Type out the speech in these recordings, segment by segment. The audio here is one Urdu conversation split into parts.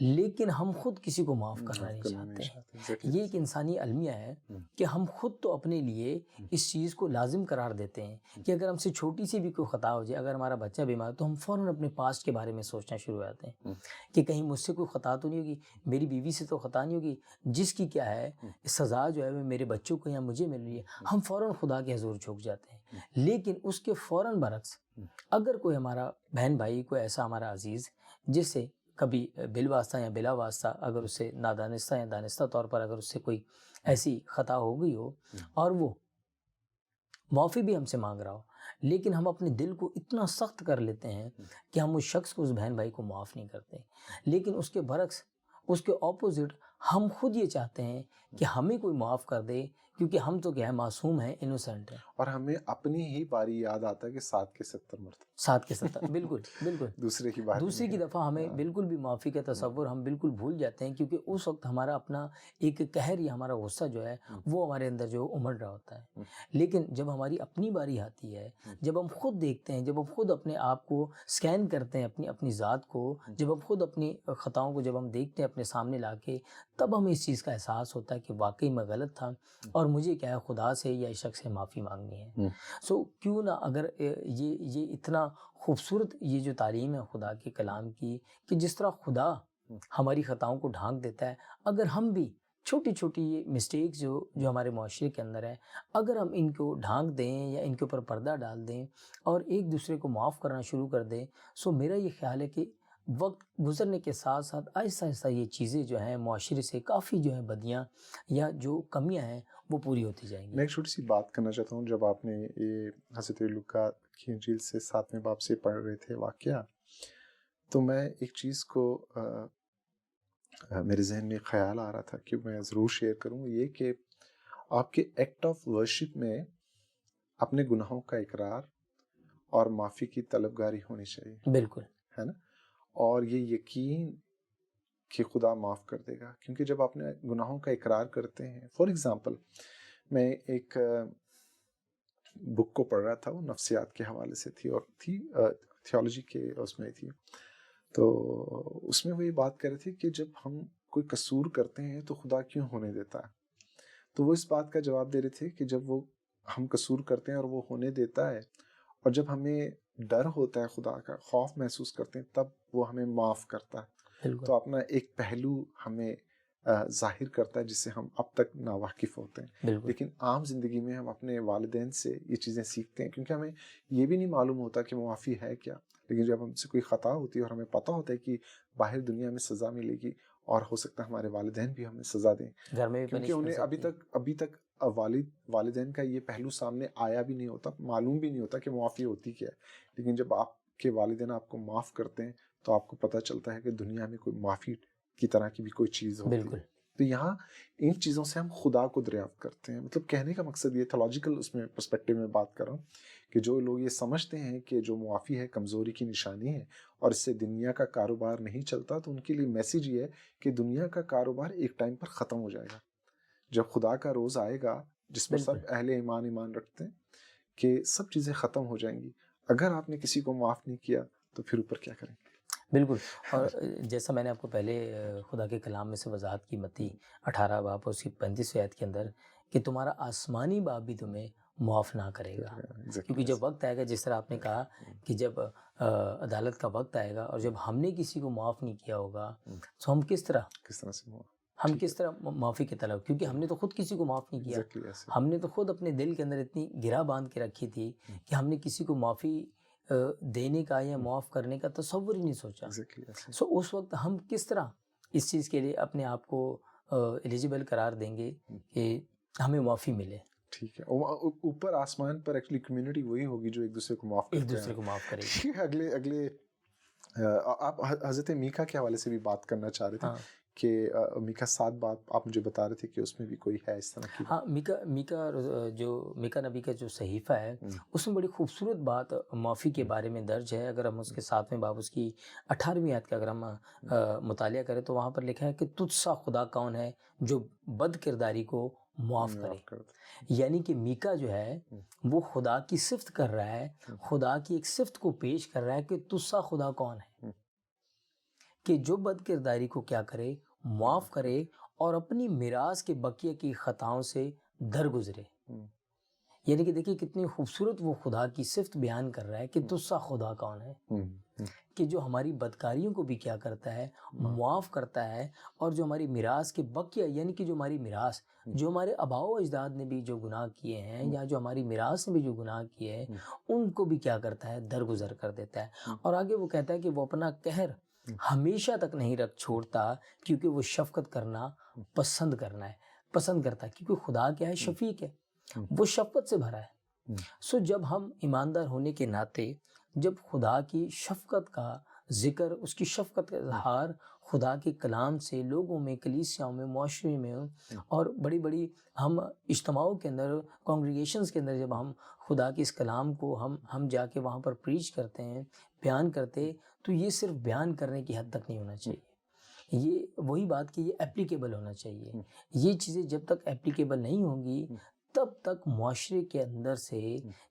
لیکن ہم خود کسی کو معاف کرنا نہیں چاہتے. یہ ایک انسانی المیہ ہے کہ ہم خود تو اپنے لیے اس چیز کو لازم قرار دیتے ہیں کہ اگر ہم سے چھوٹی سی بھی کوئی خطا ہو جائے, اگر ہمارا بچہ بیمار تو ہم فوراً اپنے پاسٹ کے بارے میں سوچنا شروع ہو جاتے ہیں کہ کہیں مجھ سے کوئی خطا تو نہیں ہوگی, میری بیوی سے تو خطا نہیں ہوگی, جس کی کیا ہے سزا جو ہے وہ میرے بچوں کو یا مجھے مل رہی ہے. ہم فوراً خدا کے حضور جھک جاتے ہیں. لیکن اس کے فوراً برعکس اگر کوئی ہمارا بہن بھائی, کوئی ایسا ہمارا عزیز جس سے کبھی بالواسطہ یا بلا واسطہ اگر اسے نادانستہ یا دانستہ طور پر اگر اس سے کوئی ایسی خطا ہو گئی ہو اور وہ معافی بھی ہم سے مانگ رہا ہو, لیکن ہم اپنے دل کو اتنا سخت کر لیتے ہیں کہ ہم اس شخص کو, اس بہن بھائی کو معاف نہیں کرتے. لیکن اس کے برعکس, اس کے اپوزٹ, ہم خود یہ چاہتے ہیں کہ ہمیں کوئی معاف کر دے, کیونکہ ہم تو کیا ہے, معصوم ہیں, انوسینٹ ہیں. اور ہمیں اپنی ہی باری یاد آتا ہے کہ 7 کے 70 مرتبہ, 7 کے 70, بالکل بالکل. دوسری کی دفعہ ہمیں بالکل بھی معافی کا تصور ہم بالکل بھول جاتے ہیں, کیونکہ اس وقت ہمارا اپنا ایک قہر یا ہمارا غصہ جو ہے وہ ہمارے اندر جو امڑ رہا ہوتا ہے. لیکن جب ہماری اپنی باری آتی ہے, جب ہم خود دیکھتے ہیں, جب ہم خود اپنے آپ کو سکین کرتے ہیں, اپنی ذات کو, جب ہم خود اپنی خطاؤں کو جب ہم دیکھتے ہیں اپنے سامنے لا کے, تب ہمیں اس چیز کا احساس ہوتا ہے کہ واقعی میں غلط تھا اور مجھے کیا ہے خدا سے یا اس شخص سے معافی مانگنی ہے. سو کیوں نہ اگر یہ اتنا خوبصورت یہ جو تعلیم ہے خدا کے کلام کی, کہ جس طرح خدا ہماری خطاؤں کو ڈھانک دیتا ہے, اگر ہم بھی چھوٹی چھوٹی یہ مسٹیکس جو ہمارے معاشرے کے اندر ہے, اگر ہم ان کو ڈھانک دیں یا ان کے اوپر پردہ ڈال دیں اور ایک دوسرے کو معاف کرنا شروع کر دیں, سو میرا یہ خیال ہے کہ وقت گزرنے کے ساتھ ساتھ آہستہ آہستہ یہ چیزیں جو ہیں معاشرے سے کافی جو ہیں بدیاں یا جو کمیاں ہیں وہ پوری ہوتی جائیں گی. میں ایک چھوٹی سی بات کرنا چاہتا ہوں. جب آپ نے یہ حضرت لوکا کی انجیل سے 7ویں باب سے پڑھ رہے تھے واقعہ, تو میں ایک چیز کو میرے ذہن میں خیال آ رہا تھا کہ میں ضرور شیئر کروں, یہ کہ آپ کے ایکٹ آف ورشپ میں اپنے گناہوں کا اقرار اور معافی کی طلبگاری ہونی چاہیے. بالکل, ہے نا, اور یہ یقین کہ خدا معاف کر دے گا. کیونکہ جب آپ نے گناہوں کا اقرار کرتے ہیں, فار ایگزامپل میں ایک بک کو پڑھ رہا تھا, وہ نفسیات کے حوالے سے تھی اور تھی تھیولوجی کے اس میں تھی, تو اس میں وہ یہ بات کر رہے تھے کہ جب ہم کوئی قصور کرتے ہیں تو خدا کیوں ہونے دیتا ہے. تو وہ اس بات کا جواب دے رہے تھے کہ جب وہ ہم قصور کرتے ہیں اور وہ ہونے دیتا ہے, اور جب ہمیں ڈر ہوتا ہے خدا کا, خوف محسوس کرتے ہیں, تب وہ ہمیں معاف کرتا ہے. تو اپنا ایک پہلو ہمیں ظاہر کرتا ہے جس سے ہم اب تک ناواقف ہوتے ہیں. لیکن عام زندگی میں ہم اپنے والدین سے یہ چیزیں سیکھتے ہیں, کیونکہ ہمیں یہ بھی نہیں معلوم ہوتا کہ معافی ہے کیا. لیکن جب ہم سے کوئی خطا ہوتی ہے اور ہمیں پتہ ہوتا ہے کہ باہر دنیا میں سزا ملے گی, اور ہو سکتا ہے ہمارے والدین بھی ہمیں سزا دیں, کیونکہ انہیں ابھی تک والدین کا یہ پہلو سامنے آیا بھی نہیں ہوتا, معلوم بھی نہیں ہوتا کہ معافی ہوتی کیا ہے. لیکن جب آپ کے والدین آپ کو معاف کرتے ہیں تو آپ کو پتہ چلتا ہے کہ دنیا میں کوئی معافی کی طرح کی بھی کوئی چیز ہوتی ہے. تو یہاں ان چیزوں سے ہم خدا کو دریافت کرتے ہیں. مطلب کہنے کا مقصد یہ تھیولوجیکل اس میں پرسپیکٹیو میں بات کر رہا ہوں کہ جو لوگ یہ سمجھتے ہیں کہ جو معافی ہے کمزوری کی نشانی ہے اور اس سے دنیا کا کاروبار نہیں چلتا, تو ان کے لیے میسیج یہ ہے کہ دنیا کا کاروبار ایک ٹائم پر ختم ہو جائے گا. جب خدا کا روز آئے گا جس پر سب اہل ایمان رکھتے ہیں کہ سب چیزیں ختم ہو جائیں گی, اگر آپ نے کسی کو معاف نہیں کیا تو پھر اوپر کیا کریں گے. بالکل, اور جیسا میں نے آپ کو پہلے خدا کے کلام میں سے وضاحت کی, متی 18 باب اور اس کی 35 آیت کے اندر, کہ تمہارا آسمانی باپ بھی تمہیں معاف نہ کرے گا. کیونکہ جب وقت آئے گا, جس طرح آپ نے کہا کہ جب عدالت کا وقت آئے گا اور جب ہم نے کسی کو معاف نہیں کیا ہوگا تو ہم کس طرح معافی کے طلب, کیونکہ ہم نے تو خود کسی کو معاف نہیں کیا. ہم نے تو خود اپنے دل کے اندر اتنی گرہ باندھ کے رکھی تھی کہ ہم نے کسی کو معافی دینے کا یا معاف کرنے کا تصور ہی نہیں سوچا. سو اس وقت ہم کس طرح اس چیز کے لیے اپنے آپ کو ایلیجیبل قرار دیں گے کہ ہمیں معافی ملے. ٹھیک ہے, اوپر آسمان پر ایکچولی کمیونٹی وہی ہوگی جو ایک دوسرے کو معاف کرے گی. اگلے آپ حضرت میکا کے حوالے سے بھی بات کرنا چاہ رہے تھے کہ میکا 7 باب آپ مجھے بتا رہے تھے کہ اس میں بھی کوئی ہے اس طرح کی. ہاں, میکا نبی کا جو صحیفہ ہے اس میں بڑی خوبصورت بات معافی کے بارے میں درج ہے. اگر ہم اس کے 7ویں باب اس کی 18ویں آیت کا اگر ہم مطالعہ کریں تو وہاں پر لکھا ہے کہ تجھ سا خدا کون ہے جو بد کرداری کو معاف کرے. یعنی کہ میکا جو ہے وہ خدا کی صفت کر رہا ہے, خدا کی ایک صفت کو پیش کر رہا ہے کہ تجھ سا خدا کون ہے, کہ جو بد کرداری کو کیا کرے، معاف کرے اور اپنی میراث کے بقیہ کی خطاؤں سے درگزرے۔ یعنی کہ دیکھیے کتنی خوبصورت وہ خدا کی صفت بیان کر رہا ہے کہ تجھ سا خدا کون ہے، کہ جو ہماری بدکاریوں کو بھی کیا کرتا ہے، معاف کرتا ہے، اور جو ہماری میراث کے بقیہ، یعنی کہ جو ہماری میراث، جو ہمارے آباء و اجداد نے بھی جو گناہ کیے ہیں یا جو ہماری میراث نے بھی جو گناہ کیے ہیں، ان کو بھی کیا کرتا ہے، درگزر کر دیتا ہے۔ اور آگے وہ کہتا ہے کہ وہ اپنا قہر ہمیشہ تک نہیں رکھ چھوڑتا، کیونکہ وہ شفقت کرنا پسند کرتا ہے، کیونکہ خدا کیا ہے، شفیق ہے، وہ شفقت سے بھرا ہے۔ سو جب ہم ایماندار ہونے کے ناطے جب خدا کی شفقت کا ذکر، اس کی شفقت کا اظہار خدا کے کلام سے لوگوں میں، کلیسیاؤں میں، معاشرے میں اور بڑی بڑی ہم اجتماعوں کے اندر، کانگریگیشنز کے اندر جب ہم خدا کے اس کلام کو ہم جا کے وہاں پر پریچ کرتے ہیں، بیان کرتے، تو یہ صرف بیان کرنے کی حد تک نہیں ہونا چاہیے۔ یہ وہی بات کہ یہ اپلیکیبل ہونا چاہیے۔ یہ چیزیں جب تک اپلیکیبل نہیں ہوں گی تب تک معاشرے کے اندر سے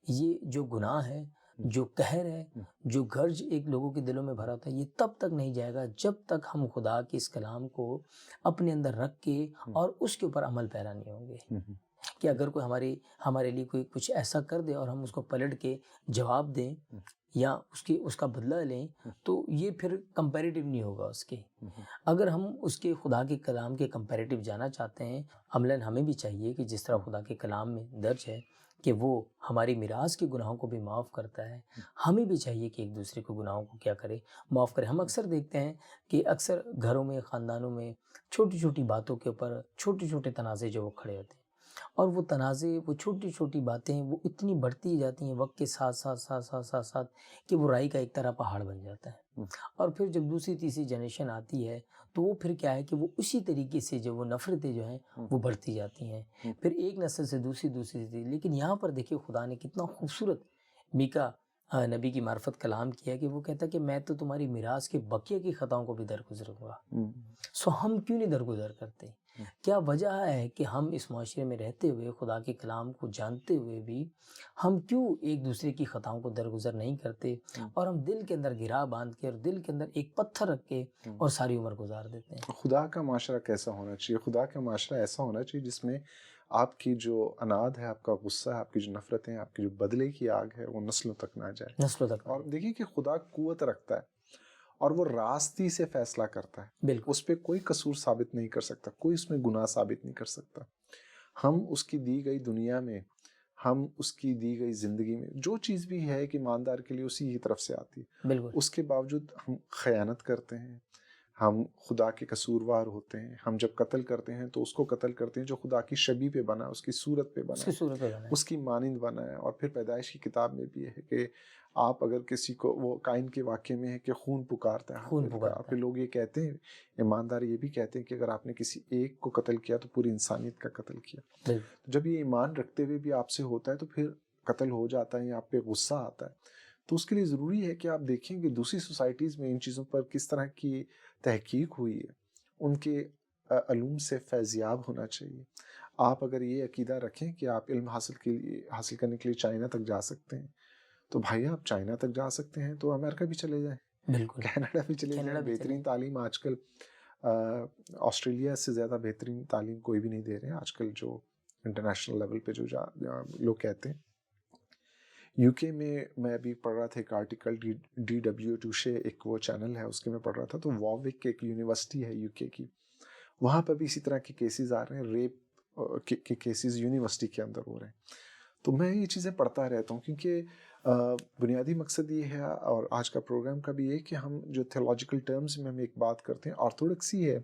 یہ جو گناہ ہے، جو قہر ہے، جو گرج ایک لوگوں کے دلوں میں بھرا ہوتا ہے، یہ تب تک نہیں جائے گا جب تک ہم خدا کے اس کلام کو اپنے اندر رکھ کے اور اس کے اوپر عمل پیرا نہیں ہوں گے۔ کہ اگر کوئی ہمارے لیے کوئی کچھ ایسا کر دے اور ہم اس کو پلٹ کے جواب دیں یا اس کا بدلہ لیں، تو یہ پھر کمپیریٹیو نہیں ہوگا اس کے۔ اگر ہم اس کے خدا کے کلام کے کمپیریٹیو جانا چاہتے ہیں، عملاً ہمیں بھی چاہیے کہ جس طرح خدا کے کلام میں درج ہے کہ وہ ہماری میراث کے گناہوں کو بھی معاف کرتا ہے، ہمیں بھی چاہیے کہ ایک دوسرے کے گناہوں کو کیا کرے، معاف کرے۔ ہم اکثر دیکھتے ہیں کہ اکثر گھروں میں، خاندانوں میں چھوٹی چھوٹی باتوں کے اوپر چھوٹے چھوٹے تنازع جو وہ کھڑے ہوتے ہیں، اور وہ تنازع، وہ چھوٹی چھوٹی باتیں وہ اتنی بڑھتی جاتی ہیں وقت کے ساتھ ساتھ کہ وہ رائی کا ایک طرح پہاڑ بن جاتا ہے۔ اور پھر جب دوسری تیسری جنریشن آتی ہے تو وہ پھر کیا ہے کہ وہ اسی طریقے سے جو وہ نفرتیں جو ہیں وہ بڑھتی جاتی ہیں، پھر ایک نسل سے دوسری۔ لیکن یہاں پر دیکھیے خدا نے کتنا خوبصورت میکا نبی کی معرفت کلام کیا کہ وہ کہتا ہے کہ میں تو تمہاری میراث کے بقیہ کی خطاؤں کو بھی درگزر ہوں گا۔ سو ہم کیوں نہیں درگزر کرتے؟ کیا وجہ ہے کہ ہم اس معاشرے میں رہتے ہوئے، خدا کے کلام کو جانتے ہوئے بھی ہم کیوں ایک دوسرے کی خطاؤں کو درگزر نہیں کرتے، اور ہم دل کے اندر گرا باندھ کے اور دل کے اندر ایک پتھر رکھ کے اور ساری عمر گزار دیتے ہیں؟ خدا کا معاشرہ کیسا ہونا چاہیے؟ خدا کا معاشرہ ایسا ہونا چاہیے جس میں آپ کی جو اناد ہے، آپ کا غصہ ہے، آپ کی جو نفرتیں، آپ کی جو بدلے کی آگ ہے، وہ نسلوں تک نہ جائے۔ نسلوں تک۔ اور دیکھیے کہ خدا قوت رکھتا ہے اور وہ راستی سے فیصلہ کرتا ہے۔ بالکل، اس پہ کوئی قصور ثابت نہیں کر سکتا، کوئی اس میں گناہ ثابت نہیں کر سکتا۔ ہم اس کی دی گئی دنیا میں، ہم اس کی دی گئی زندگی میں جو چیز بھی ہے کہ ایماندار کے لیے اسی کی طرف سے آتی ہے، بالکل، اس کے باوجود ہم خیانت کرتے ہیں، ہم خدا کے قصوروار ہوتے ہیں۔ ہم جب قتل کرتے ہیں تو اس کو قتل کرتے ہیں جو خدا کی شبیہ پہ بنا، اس کی صورت پہ بنا، اس کی مانند بنا ہے۔ اور پھر پیدائش کی کتاب میں بھی ہے کہ آپ اگر کسی کو، وہ قائن کے واقعے میں ہے کہ خون پکارتا ہے، اور پھر لوگ یہ کہتے ہیں، ایماندار یہ بھی کہتے ہیں کہ اگر آپ نے کسی ایک کو قتل کیا تو پوری انسانیت کا قتل کیا۔ جب یہ ایمان رکھتے ہوئے بھی آپ سے ہوتا ہے تو پھر قتل ہو جاتا ہے یا آپ پہ غصہ آتا ہے، تو اس کے لیے ضروری ہے کہ آپ دیکھیں کہ دوسری سوسائٹیز میں ان چیزوں پر کس طرح کی تحقیق ہوئی ہے، ان کے علوم سے فیضیاب ہونا چاہیے۔ آپ اگر یہ عقیدہ رکھیں کہ آپ علم حاصل کرنے کے لیے چائنا تک جا سکتے ہیں، تو بھائی آپ چائنا تک جا سکتے ہیں تو امریکہ بھی چلے جائیں، بالکل، کینیڈا بھی چلے جائیں۔ بہترین تعلیم آج کل آسٹریلیا سے زیادہ بہترین تعلیم کوئی بھی نہیں دے رہے ہیں آج کل، جو انٹرنیشنل لیول پہ جو لوگ کہتے ہیں۔ یو کے میں ابھی پڑھ رہا تھا ایک آرٹیکل، DW ٹوشے ایک وہ چینل ہے، اس کے میں پڑھ رہا تھا، تو واروک ایک یونیورسٹی ہے یو کے کی، وہاں پہ بھی اسی طرح کے کیسز آ رہے ہیں، ریپ کے کیسز یونیورسٹی کے اندر ہو رہے ہیں۔ تو میں یہ چیزیں پڑھتا رہتا ہوں کیونکہ بنیادی مقصد یہ ہے، اور آج کا پروگرام کا بھی یہ کہ ہم جو تھیولوجیکل ٹرمز میں ہم ایک بات کرتے ہیں، آرتھوڈکسی ہے،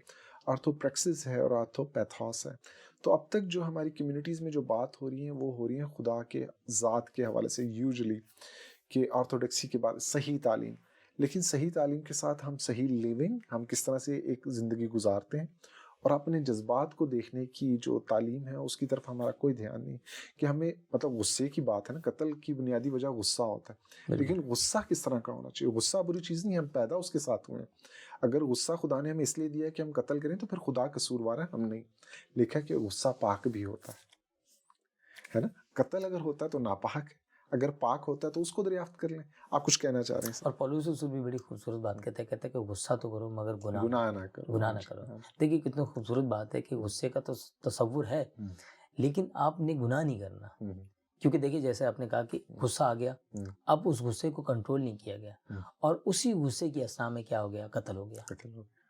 آرتھوپریکسس ہے اور آرتھوپیتھوس ہے۔ تو اب تک جو ہماری کمیونٹیز میں جو بات ہو رہی ہیں وہ ہو رہی ہیں خدا کے ذات کے حوالے سے، یوزلی کہ آرتھوڈکسی کے بعد صحیح تعلیم، لیکن صحیح تعلیم کے ساتھ ہم صحیح لیونگ، ہم کس طرح سے ایک زندگی گزارتے ہیں، اور اپنے جذبات کو دیکھنے کی جو تعلیم ہے اس کی طرف ہمارا کوئی دھیان نہیں کہ ہمیں، مطلب غصے کی بات ہے نا، قتل کی بنیادی وجہ غصہ ہوتا ہے، لیکن غصہ کس طرح کا ہونا چاہیے؟ غصہ بری چیز نہیں، ہم پیدا اس کے ساتھ ہوئے ہیں۔ اگر غصہ خدا نے ہمیں اس لیے دیا ہے کہ ہم قتل کریں تو پھر خدا قصوروار ہے، ہم نہیں۔ لکھا کہ غصہ پاک بھی ہوتا ہے نا، قتل اگر ہوتا ہے تو ناپاک ہے، اگر پاک ہوتا ہے تو اس کو دریافت کر لیں. آپ کچھ کہنا چاہ رہے ہیں؟ اور پولس رسول بھی بڑی خوبصورت بات کہتا ہے کہ غصہ تو کرو مگر گناہ نہ کرو. گناہ نہ کرو. دیکھیے کتنی خوبصورت بات ہے کہ غصے کا تو تصور ہے لیکن آپ نے گناہ نہیں کرنا. کیونکہ دیکھیے جیسے آپ نے کہا کہ غصہ آ گیا, اب اس غصے کو کنٹرول نہیں کیا گیا اور اسی غصے کی اثنا میں کیا ہو گیا, قتل ہو گیا.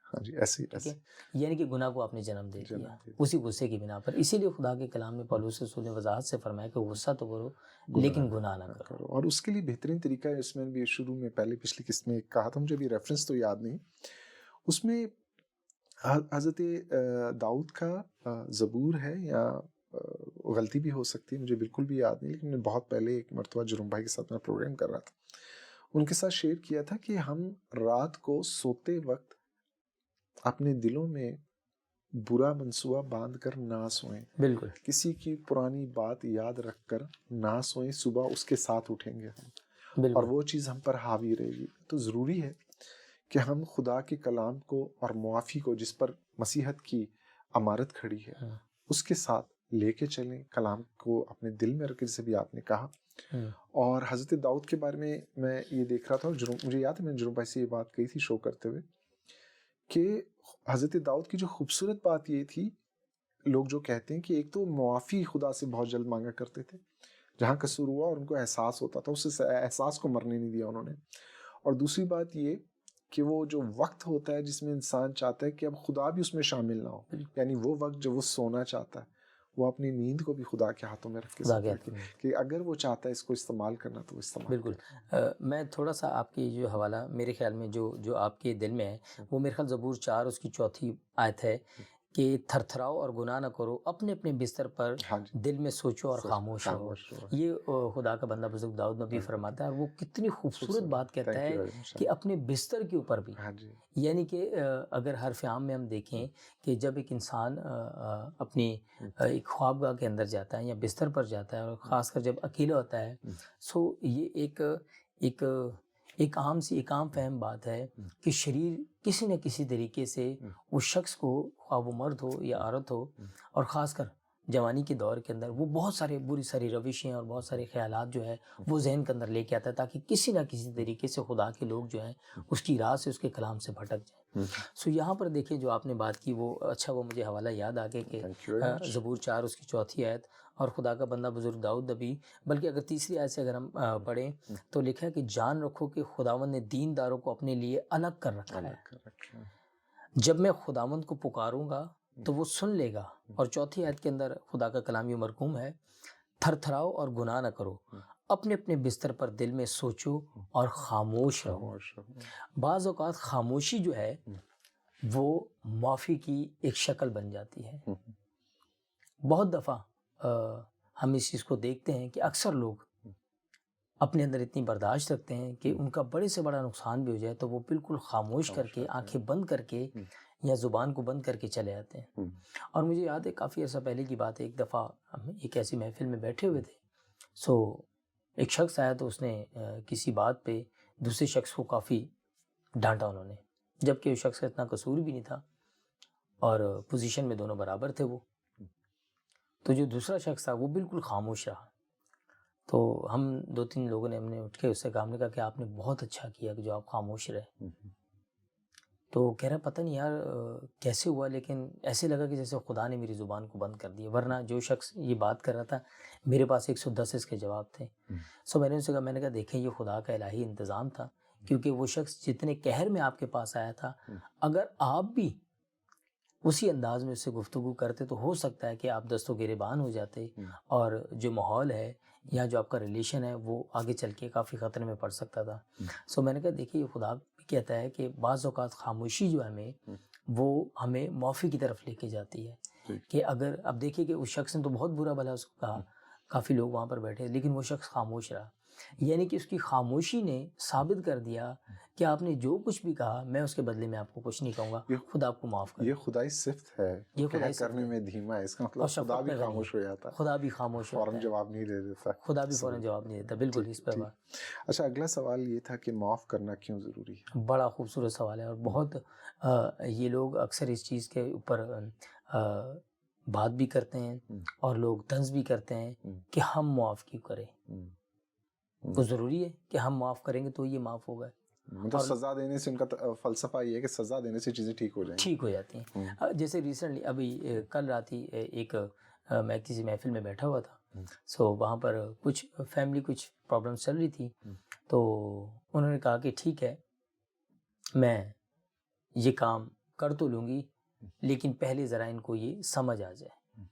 ہاں جی ایسے ٹھیک ہے, یعنی کہ گناہ کو آپ نے جنم دے دیا اسی غصے کی بنا پر. اسی لیے خدا کے کلام میں پولس رسول نے وضاحت سے فرمایا کہ غصہ تو کرو لیکن گناہ نہ کرو. اور اس کے لیے بہترین طریقہ ہے, اس میں بھی شروع میں پہلے پچھلی قسط میں کہا تھا, مجھے بھی ریفرنس تو یاد نہیں, اس میں حضرت داؤد کا زبور ہے, یا غلطی بھی ہو سکتی ہے, مجھے بالکل بھی یاد نہیں, لیکن میں بہت پہلے ایک مرتبہ جروم بھائی کے ساتھ میں پروگرام کر رہا تھا, ان کے ساتھ شیئر کیا تھا کہ ہم رات کو سوتے وقت اپنے دلوں میں برا منصوبہ باندھ کر نہ سوئیں. بالکل. کسی کی پرانی بات یاد رکھ کر نہ سوئیں, صبح اس کے ساتھ اٹھیں گے ہم, بالکل. اور وہ چیز ہم پر حاوی رہے گی. تو ضروری ہے کہ ہم خدا کے کلام کو اور معافی کو, جس پر مسیحت کی امارت کھڑی ہے, اس کے ساتھ لے کے چلیں, کلام کو اپنے دل میں رکھ کے, جیسے بھی آپ نے کہا. اور حضرت داؤد کے بارے میں یہ دیکھ رہا تھا, اور مجھے یاد ہے میں نے جروم بھائی سے یہ بات کہی تھی شو کرتے ہوئے, کہ حضرت داؤد کی جو خوبصورت بات یہ تھی, لوگ جو کہتے ہیں کہ ایک تو معافی خدا سے بہت جلد مانگا کرتے تھے, جہاں قصور ہوا اور ان کو احساس ہوتا تھا, اس احساس کو مرنے نہیں دیا انہوں نے. اور دوسری بات یہ کہ وہ جو وقت ہوتا ہے جس میں انسان چاہتا ہے کہ اب خدا بھی اس میں شامل نہ ہو, یعنی وہ وقت جو وہ سونا چاہتا ہے, وہ اپنی نیند کو بھی خدا کے ہاتھوں میں رکھ کے سوتا ہے, کہ اگر وہ چاہتا ہے اس کو استعمال کرنا تو وہ استعمال. بالکل. میں تھوڑا سا آپ کی جو حوالہ میرے خیال میں جو آپ کے دل میں ہے, وہ میرے خیال زبور 4 اس کی 4 آیت ہے کہ تھرتھراؤ اور گناہ نہ کرو, اپنے اپنے بستر پر دل میں سوچو اور خاموش رہو. یہ خدا کا بندہ بزرگ داؤد نبی فرماتا ہے, اور وہ کتنی خوبصورت بات کہتا ہے کہ اپنے بستر کے اوپر بھی. یعنی کہ اگر حرف عام میں ہم دیکھیں کہ جب ایک انسان اپنی ایک خوابگاہ کے اندر جاتا ہے یا بستر پر جاتا ہے, اور خاص کر جب اکیلا ہوتا ہے, سو یہ ایک عام فہم بات ہے کہ شریر کسی نہ کسی طریقے سے اس شخص کو, خواہ وہ مرد ہو یا عورت ہو, اور خاص کر جوانی کے دور کے اندر, وہ بہت سارے بری ساری روشیں اور بہت سارے خیالات جو ہے وہ ذہن کے اندر لے کے آتا ہے, تاکہ کسی نہ کسی طریقے سے خدا کے لوگ جو ہیں اس کی راہ سے, اس کے کلام سے بھٹک جائیں. سو یہاں پر دیکھیں جو آپ نے بات کی, وہ اچھا, وہ مجھے حوالہ یاد آ گیا کہ زبور 4 اس کی 4 آیت, اور خدا کا بندہ بزرگ داؤد نبی, بلکہ اگر تیسری آیت سے اگر ہم پڑھیں تو لکھا ہے کہ جان رکھو کہ خداوند نے دینداروں کو اپنے لیے الگ کر رکھا ہے, جب میں خداوند کو پکاروں گا تو وہ سن لے گا. اور 4 آیت کے اندر خدا کا کلام یہ مرقوم ہے, تھر تھراؤ اور گناہ نہ کرو, اپنے اپنے بستر پر دل میں سوچو اور خاموش رہو. بعض اوقات خاموشی جو ہے وہ معافی کی ایک شکل بن جاتی ہے. بہت دفعہ ہم اس چیز کو دیکھتے ہیں کہ اکثر لوگ اپنے اندر اتنی برداشت رکھتے ہیں کہ ان کا بڑے سے بڑا نقصان بھی ہو جائے تو وہ بالکل خاموش کر کے, آنکھیں بند کر کے یا زبان کو بند کر کے چلے جاتے ہیں. اور مجھے یاد ہے کافی عرصہ پہلے کی بات ہے, ایک دفعہ ہم ایک ایسی محفل میں بیٹھے ہوئے تھے, سو ایک شخص آیا تو اس نے کسی بات پہ دوسرے شخص کو کافی ڈانٹا انہوں نے, جبکہ اس شخص کا اتنا قصور بھی نہیں تھا اور پوزیشن میں دونوں برابر تھے وہ. تو جو دوسرا شخص تھا وہ بالکل خاموش رہا. تو ہم 2-3 لوگوں نے, ہم نے اٹھ کے اس سے کہا, ہم نے کہا کہ آپ نے بہت اچھا کیا کہ جو آپ خاموش رہے. تو کہہ رہا پتہ نہیں یار کیسے ہوا, لیکن ایسے لگا کہ جیسے خدا نے میری زبان کو بند کر دیا, ورنہ جو شخص یہ بات کر رہا تھا میرے پاس 110 اس کے جواب تھے. سو میں نے اسے کہا, میں نے کہا دیکھیں یہ خدا کا الہی انتظام تھا, کیونکہ وہ شخص جتنے قہر میں آپ کے پاس آیا تھا, اگر آپ بھی اسی انداز میں اس سے گفتگو کرتے تو ہو سکتا ہے کہ آپ دست و گریبان ہو جاتے, اور جو ماحول ہے یا جو آپ کا ریلیشن ہے وہ آگے چل کے کافی خطرے میں پڑ سکتا تھا. سو میں نے کہا دیکھیے یہ خدا بھی کہتا ہے کہ بعض اوقات خاموشی جو ہے وہ ہمیں معافی کی طرف لے کے جاتی ہے. کہ اگر اب دیکھیے کہ اس شخص نے تو بہت برا بھلا اس کو کہا, کافی لوگ وہاں پر بیٹھے, لیکن وہ شخص خاموش رہا. یعنی کہ اس کی خاموشی نے ثابت کر دیا کہ آپ نے جو کچھ بھی کہا, میں اس کے بدلے میں آپ کو کچھ نہیں کہوں گا, خدا آپ کو معاف کرے. یہ خدائی صفت ہے, یہ خدائی کرنے میں دھیما ہے, اس کا مطلب خدا بھی خاموش ہو جاتا ہے, خدا بھی خاموش ہوتا ہے, فوراً جواب نہیں دے دیتا, خدا بھی فوراً جواب نہیں دیتا. بالکل اس پہ بات. اچھا, اگلا سوال یہ تھا کہ معاف کرنا کیوں ضروری ہے. بڑا خوبصورت سوال ہے, اور بہت یہ لوگ اکثر اس چیز کے اوپر بات بھی کرتے ہیں اور لوگ طنز بھی کرتے ہیں کہ ہم معاف کیوں کریں. وہ ضروری ہے کہ ہم معاف کریں گے تو یہ معاف ہوگا. مطلب سزا دینے سے ان کا فلسفہ یہ ہے کہ سزا دینے سے چیزیں ٹھیک ہو جائیں گی. ٹھیک ہو جاتی ہیں. جیسے ریسنٹلی ابھی کل رات ہی ایک میں کسی محفل میں بیٹھا ہوا تھا. سو وہاں پر کچھ فیملی کچھ پرابلم چل رہی تھی. تو انہوں نے کہا کہ ٹھیک ہے میں یہ کام کر تو لوں گی لیکن پہلے ذرا ان کو یہ سمجھ آ جائے.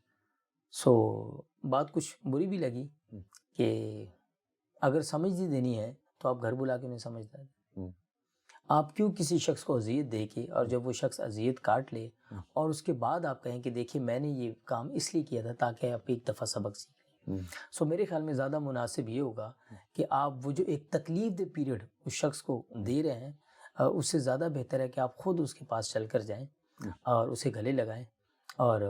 سو بات کچھ بری بھی لگی کہ اگر سمجھ دی دینی ہے تو آپ گھر بلا کے انہیں سمجھدار دیں. آپ کیوں کسی شخص کو اذیت دے کے اور جب وہ شخص اذیت کاٹ لے اور اس کے بعد آپ کہیں کہ دیکھیے میں نے یہ کام اس لیے کیا تھا تاکہ آپ ایک دفعہ سبق سیکھ لیں. سو میرے خیال میں زیادہ مناسب یہ ہوگا کہ آپ وہ جو ایک تکلیف دہ پیریڈ اس شخص کو دے رہے ہیں اس سے زیادہ بہتر ہے کہ آپ خود اس کے پاس چل کر جائیں اور اسے گلے لگائیں اور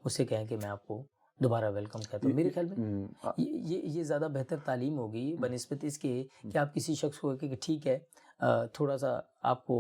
اسے کہیں کہ میں آپ کو دوبارہ ویلکم کہتا ہوں. میرے خیال میں یہ زیادہ بہتر تعلیم ہوگی بنسبت اس کے کہ آپ کسی شخص کو کہ ٹھیک ہے تھوڑا سا آپ کو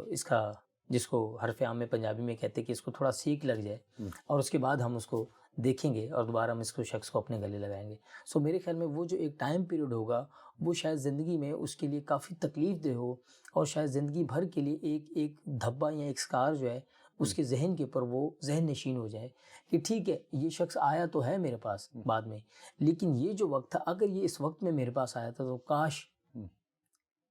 اس کا جس کو حرف عام میں پنجابی میں کہتے ہیں کہ اس کو تھوڑا سیکھ لگ جائے اور اس کے بعد ہم اس کو دیکھیں گے اور دوبارہ ہم اس کو شخص کو اپنے گلے لگائیں گے. سو میرے خیال میں وہ جو ایک ٹائم پیریڈ ہوگا وہ شاید زندگی میں اس کے لیے کافی تکلیف دہ ہو اور شاید زندگی بھر کے لیے ایک دھبا یا ایک سکار جو ہے اس کے ذہن کے اوپر وہ ذہن نشین ہو جائے کہ ٹھیک ہے یہ شخص آیا تو ہے میرے پاس بعد میں لیکن یہ جو وقت تھا اگر یہ اس وقت میں میرے پاس آیا تھا تو کاش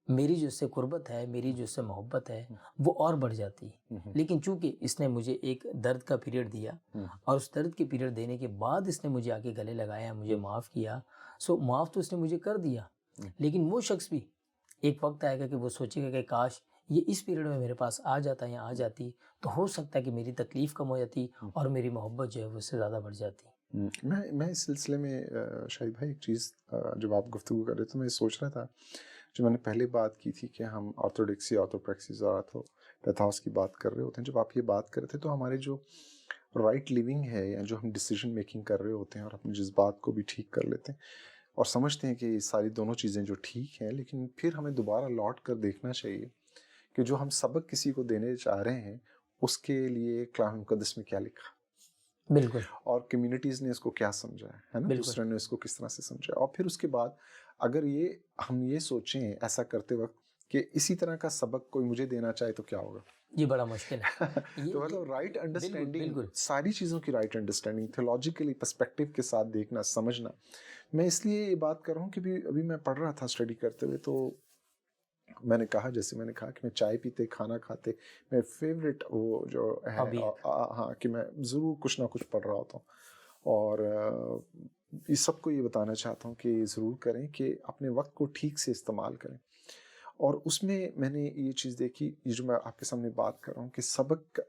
میری جو اس سے قربت ہے میری جو اس سے محبت ہے وہ اور بڑھ جاتی. لیکن چونکہ اس نے مجھے ایک درد کا پیریڈ دیا اور اس درد کے پیریڈ دینے کے بعد اس نے مجھے آ کے گلے لگایا مجھے معاف کیا. سو معاف تو اس نے مجھے کر دیا لیکن وہ شخص بھی ایک وقت آئے گا کہ وہ سوچے گا کہ کاش یہ اس پیریڈ میں میرے پاس آ جاتا یا آ جاتی تو ہو سکتا ہے کہ میری تکلیف کم ہو جاتی اور میری محبت جو ہے وہ اس سے زیادہ بڑھ جاتی. میں اس سلسلے میں شاہد بھائی ایک چیز جب آپ گفتگو کر رہے تو میں سوچ رہا تھا جو میں نے پہلے بات کی تھی کہ ہم آرتھوڈکسی آرتھوپریکسس اور آرتھوپیتھاس کی بات کر رہے ہوتے ہیں. جب آپ یہ بات کر رہے تھے تو ہمارے جو رائٹ لیونگ ہے یا جو ہم ڈیسیجن میکنگ کر رہے ہوتے ہیں اور اپنے جذبات کو بھی ٹھیک کر لیتے ہیں اور سمجھتے ہیں کہ یہ ساری دونوں چیزیں جو ٹھیک ہیں لیکن پھر ہمیں دوبارہ لوٹ کر دیکھنا چاہیے کہ جو ہم سبق کسی کو دینے چاہ رہے ہیں اس کے لیے کلام مقدس میں کیا لکھا بالکل اور کمیونٹیز نے اس کو کیا سمجھا ہے نا دوسرے نے اس کو کس طرح سے سمجھا اور پھر اس کے بعد اگر ہم یہ سوچیں ایسا کرتے وقت کہ اسی طرح کا سبق کوئی مجھے دینا چاہے تو کیا ہوگا. یہ بڑا مشکل ہے. تو مطلب رائٹ انڈرسٹینڈنگ ساری چیزوں کی رائٹ انڈرسٹینڈنگ تھیولوجیکلی پرسپیکٹیو کے ساتھ دیکھنا سمجھنا. میں اس لیے یہ بات کر رہا ہوں کہ ابھی میں پڑھ رہا تھا اسٹڈی کرتے ہوئے تو میں نے کہا کہ میں چائے پیتے کھانا کھاتے میرے فیوریٹ وہ جو ہے ہاں کہ میں ضرور کچھ نہ کچھ پڑھ رہا ہوتا ہوں اور اس سب کو یہ بتانا چاہتا ہوں کہ ضرور کریں کہ اپنے وقت کو ٹھیک سے استعمال کریں. اور اس میں نے یہ چیز دیکھی یہ جو میں آپ کے سامنے بات کر رہا ہوں کہ سبق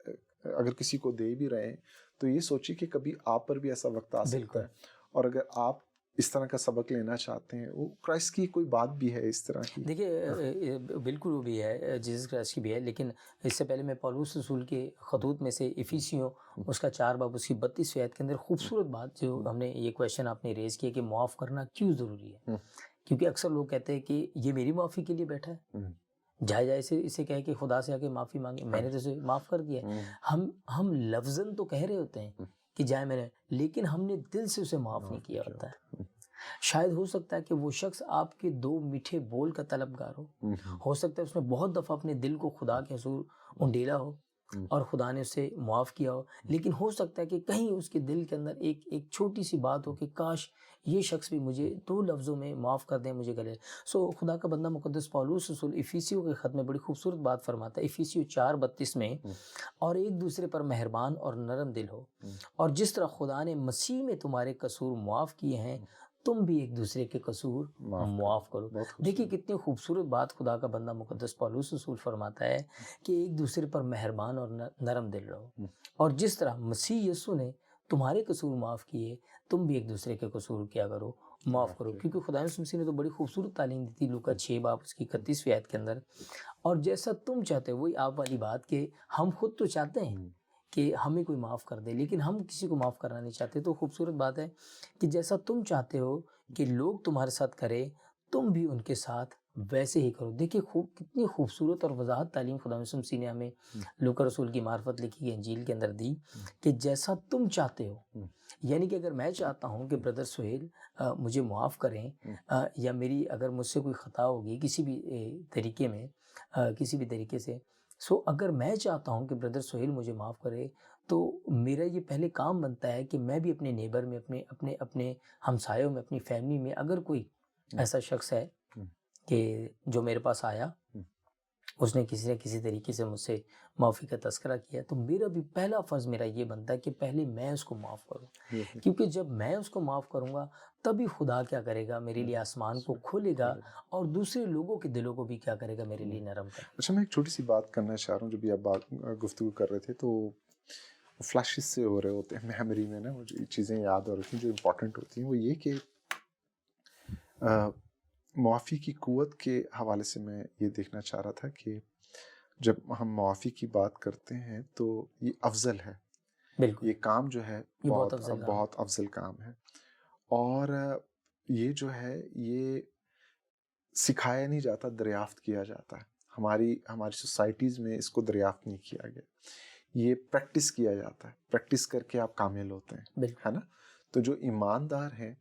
اگر کسی کو دے بھی رہے ہیں تو یہ سوچیے کہ کبھی آپ پر بھی ایسا وقت آ سکتا ہے اور اگر آپ اس طرح کا سبق لینا چاہتے ہیں وہ کرائسٹ کی کوئی بات بھی ہے اس طرح کی. دیکھیے بالکل وہ بھی ہے جیسس کرائسٹ کی بھی ہے لیکن اس سے پہلے میں پولس رسول کے خطوط میں سے افیسیوں اس کا 4 باب اس کی 32 آیت کے اندر خوبصورت بات جو ہم نے یہ کویشچن آپ نے ریز کیا کہ معاف کرنا کیوں ضروری ہے. کیونکہ اکثر لوگ کہتے ہیں کہ یہ میری معافی کے لیے بیٹھا ہے جائے اسے کہے کہ خدا سے آ کے معافی مانگے میں نے تو اسے معاف کر دیا ہے. ہم لفظاً تو کہہ رہے ہوتے ہیں کہ جائے میں نے لیکن ہم نے دل سے اسے معاف نہیں کیا ہوتا ہے. شاید ہو سکتا ہے کہ وہ شخص آپ کے 2 میٹھے بول کا طلبگار ہو سکتا ہے اس نے بہت دفعہ اپنے دل کو خدا کے حضور انڈیلا ہو اور خدا نے اسے معاف کیا ہو لیکن ہو سکتا ہے کہ کہیں اس کے دل کے اندر ایک چھوٹی سی بات ہو کہ کاش یہ شخص بھی مجھے 2 لفظوں میں معاف کر دیں مجھے گلے. سو خدا کا بندہ مقدس پولس رسول افیسیوں کے خط میں بڑی خوبصورت بات فرماتا ہے افیسیوں 4:32 میں اور ایک دوسرے پر مہربان اور نرم دل ہو اور جس طرح خدا نے مسیح میں تمہارے قصور معاف کیے ہیں تم بھی ایک دوسرے کے قصور معاف کرو. دیکھیے کتنی خوبصورت بات خدا کا بندہ مقدس پولس رسول فرماتا ہے کہ ایک دوسرے پر مہربان اور نرم دل رہو اور جس طرح مسیح یسوع نے تمہارے قصور معاف کیے تم بھی ایک دوسرے کے قصور کیا کرو معاف کرو. کیونکہ خدا مسیح نے تو بڑی خوبصورت تعلیم دی تھی لوکا 6 باب اس کی 31 آیت کے اندر اور جیسا تم چاہتے ہو وہی آپ والی بات کہ ہم خود تو چاہتے ہیں کہ ہمیں کوئی معاف کر دے لیکن ہم کسی کو معاف کرنا نہیں چاہتے. تو خوبصورت بات ہے کہ جیسا تم چاہتے ہو کہ لوگ تمہارے ساتھ کرے تم بھی ان کے ساتھ ویسے ہی کرو. دیکھیے کتنی خوبصورت اور وضاحت تعلیم خدا یسوع مسیح نے ہمیں لوکا رسول کی معرفت لکھی انجیل کے اندر دی کہ جیسا تم چاہتے ہو. یعنی کہ اگر میں چاہتا ہوں کہ بردر سہیل مجھے معاف کریں یا میری اگر مجھ سے کوئی خطا ہوگی کسی بھی طریقے میں کسی بھی طریقے سے، سو اگر میں چاہتا ہوں کہ بردر سہیل مجھے معاف کرے تو میرا یہ پہلے کام بنتا ہے کہ میں بھی اپنے نیبر میں اپنے ہمسایوں میں اپنی فیملی میں اگر کوئی ایسا شخص ہے کہ جو میرے پاس آیا اس نے کسی نہ کسی طریقے سے مجھ سے معافی کا تذکرہ کیا تو میرا بھی پہلا فرض میرا یہ بنتا ہے کہ پہلے میں اس کو معاف کروں، کیونکہ جب میں اس کو معاف کروں گا تبھی خدا کیا کرے گا میرے لیے آسمان کو کھولے گا اور دوسرے لوگوں کے دلوں کو بھی کیا کرے گا میرے لیے نرم کرے گا. اچھا میں ایک چھوٹی سی بات کرنا چاہ رہا ہوں. جب بھی آپ گفتگو کر رہے تھے تو فلیشز سے ہو رہے ہوتے ہیں میموری میں نا، مجھے چیزیں یاد ہو رہی تھیں جو امپورٹنٹ ہوتی ہیں. وہ یہ کہ معافی کی قوت کے حوالے سے میں یہ دیکھنا چاہ رہا تھا کہ جب ہم معافی کی بات کرتے ہیں تو یہ افضل ہے. بالکل یہ کام جو ہے بہت افضل کام ہے. بہت افضل کام ہے. اور یہ جو ہے یہ سکھایا نہیں جاتا، دریافت کیا جاتا ہے. ہماری سوسائٹیز میں اس کو دریافت نہیں کیا گیا. یہ پریکٹس کیا جاتا ہے. پریکٹس کر کے آپ کامل ہوتے ہیں، بالکل ہے نا. تو جو ایماندار ہیں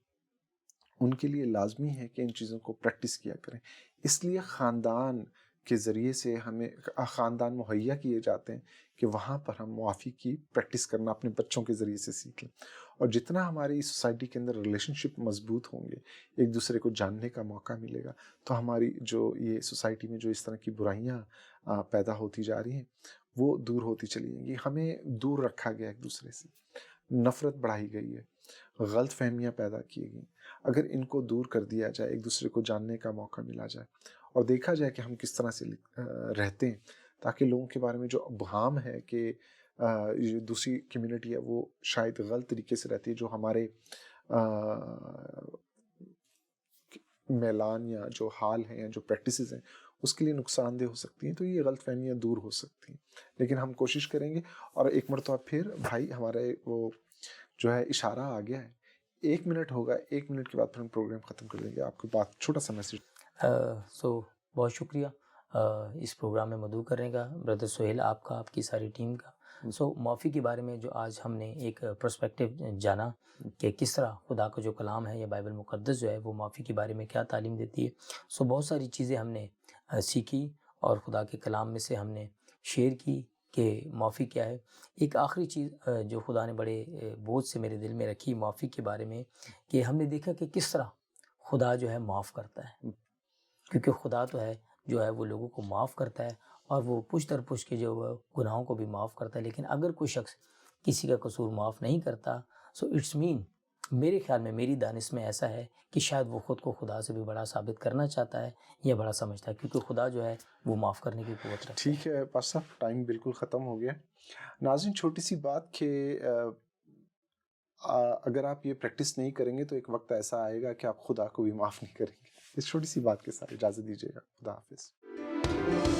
ان کے لیے لازمی ہے کہ ان چیزوں کو پریکٹس کیا کریں. اس لیے خاندان کے ذریعے سے ہمیں خاندان مہیا کیے جاتے ہیں کہ وہاں پر ہم معافی کی پریکٹس کرنا اپنے بچوں کے ذریعے سے سیکھ لیں. اور جتنا ہماری سوسائٹی کے اندر ریلیشن شپ مضبوط ہوں گے، ایک دوسرے کو جاننے کا موقع ملے گا، تو ہماری جو یہ سوسائٹی میں جو اس طرح کی برائیاں پیدا ہوتی جا رہی ہیں وہ دور ہوتی چلی جائیں گی. ہمیں دور رکھا گیا ایک دوسرے سے، نفرت بڑھائی گئی ہے، غلط فہمیاں پیدا کی گئی. اگر ان کو دور کر دیا جائے، ایک دوسرے کو جاننے کا موقع ملا جائے اور دیکھا جائے کہ ہم کس طرح سے رہتے ہیں، تاکہ لوگوں کے بارے میں جو ابہام ہے کہ جو دوسری کمیونٹی ہے وہ شاید غلط طریقے سے رہتی ہے، جو ہمارے میلان یا جو حال ہیں یا جو پریکٹسز ہیں اس کے لیے نقصان دہ ہو سکتی ہیں، تو یہ غلط فہمیاں دور ہو سکتی ہیں. لیکن ہم کوشش کریں گے. اور ایک مرتبہ پھر بھائی ہمارے وہ جو ہے اشارہ آ گیا ہے، 1 منٹ ہوگا، 1 منٹ کے بعد پھر ہم پروگرام ختم کر دیں گے. آپ کو بات چھوٹا سا میسج. سو بہت شکریہ اس پروگرام میں مدعو کرنے کا بردر سہیل، آپ کا، آپ کی ساری ٹیم کا. سو معافی کے بارے میں جو آج ہم نے ایک پرسپیکٹیو جانا کہ کس طرح خدا کا جو کلام ہے یا بائبل مقدس جو ہے وہ معافی کے بارے میں کیا تعلیم دیتی ہے. سو بہت ساری چیزیں ہم نے سیکھی اور خدا کے کلام میں سے ہم نے شیئر کی کہ معافی کیا ہے. ایک آخری چیز جو خدا نے بڑے بوجھ سے میرے دل میں رکھی معافی کے بارے میں، کہ ہم نے دیکھا کہ کس طرح خدا جو ہے معاف کرتا ہے، کیونکہ خدا تو ہے جو ہے وہ لوگوں کو معاف کرتا ہے اور وہ پشت در پشت کے جو گناہوں کو بھی معاف کرتا ہے. لیکن اگر کوئی شخص کسی کا قصور معاف نہیں کرتا، سو اٹس مین، میرے خیال میں، میری دانش میں ایسا ہے کہ شاید وہ خود کو خدا سے بھی بڑا ثابت کرنا چاہتا ہے یا بڑا سمجھتا ہے، کیونکہ خدا جو ہے وہ معاف کرنے کی قوت رکھتا ہے. ٹھیک ہے پاسٹر صاحب، ٹائم بالکل ختم ہو گیا. ناظرین چھوٹی سی بات کہ اگر آپ یہ پریکٹس نہیں کریں گے تو ایک وقت ایسا آئے گا کہ آپ خدا کو بھی معاف نہیں کریں گے. اس چھوٹی سی بات کے ساتھ اجازت دیجیے گا. خدا حافظ.